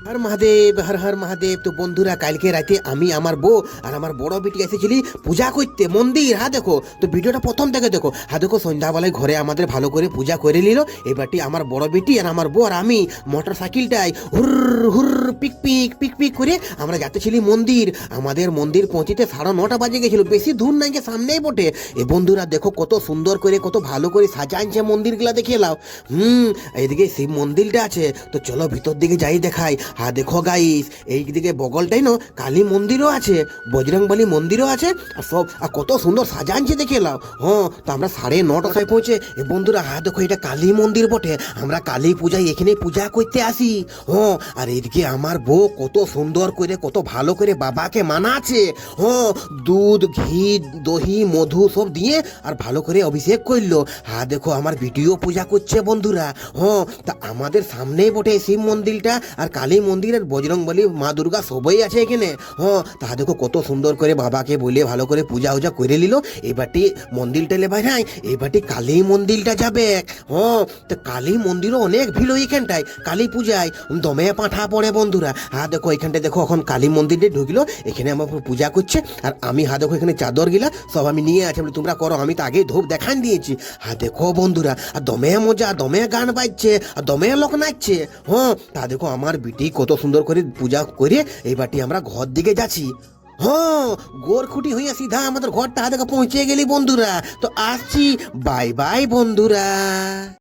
হর মহাদেব, হর হর মহাদেব। তো বন্ধুরা, কালকে রাতে আমি, আমার বউ আর আমার বড় বেটি এসেছিলি পূজা করতে মন্দির। হ্যাঁ দেখো, তো ভিডিওটা প্রথম থেকে দেখো। হ্যাঁ দেখো, সন্ধ্যাবেলায় ঘরে আমাদের ভালো করে পূজা করে নিল। এবারটি আমার বড় বেটি আর আমার বউ আর আমি মোটর সাইকেলটাই হুর হুর পিক পিক পিক পিক করে আমরা যাতেছিলি মন্দির। আমাদের মন্দির পৌঁছিতে 9:30 বাজে গেছিল, বেশি দূর নাই, সামনেই বটে। এ বন্ধুরা দেখো, কত সুন্দর করে কত ভালো করে সাজাইছে মন্দিরগুলা, দেখে এলাও। এইদিকে শিব মন্দিরটা আছে, তো চলো ভিতর দিকে যাই দেখাই। হ্যাঁ দেখো গাইস, এইদিকে বগলটাই না কালী মন্দিরও আছে, বজরংবলী মন্দিরও আছে, আর সব আর কত সুন্দর সাজানছে, দেখে এলাও। হ্যাঁ, তো আমরা 9:30টায় পৌঁছে। এ বন্ধুরা, হ্যাঁ দেখো, এটা কালী মন্দির বটে। আমরা কালী পূজায় এখানে পূজা করতে আসি। হ্যাঁ, আর এদিকে আমার বউ কত সুন্দর করে কত ভালো করে বাবাকে মানাচ্ছে। হ্যাঁ, দুধ ঘি দহি মধু সব দিয়ে আর ভালো করে অভিষেক করলো। হ্যাঁ দেখো, আমার ভিডিও পূজা করছে বন্ধুরা। হ্যাঁ, তা আমাদের সামনেই বটে শিব মন্দিরটা আর কালী মন্দির আর বজরংবলী মা দুর্গা সবই আছে এখানে। হ্যাঁ, তা দেখো কত সুন্দর করে বাবাকে বলে ভালো করে পূজা উজা করে নিল। এবারটি মন্দিরটা লেবাই নাই, এবারটি কালী মন্দিরটা যাবে। হ্যাঁ, তো কালী মন্দিরও অনেক ভিড় এখানটায় কালী পূজায়, দমে পাঠা পড়ে বন্ধুরা। হ্যাঁ দেখো, এখানটায় দেখো এখন কালী মন্দিরে ঢুকলো, এখানে আমার পূজা করছে। আর আমি, হ্যাঁ দেখো, এখানে চাদর গিলা সব আমি নিয়ে আছি, বলে তোমরা করো, আমি তো আগেই ধূপ দেখান দিয়েছি। হ্যাঁ দেখো বন্ধুরা, আর দমে মজা, দমে গান বাজছে আর দমে লোক নাচছে। হ্যাঁ, তা দেখো আমার বিটি কত সুন্দর করে পূজা করে এইবারটি আমরা ঘর দিকে যাচ্ছি। হ্যাঁ, গোরখুটি হইয়া সিধা আমাদের ঘরটা দেখো পৌঁছে গেলি বন্ধুরা। তো আসছি, বাই বাই বন্ধুরা।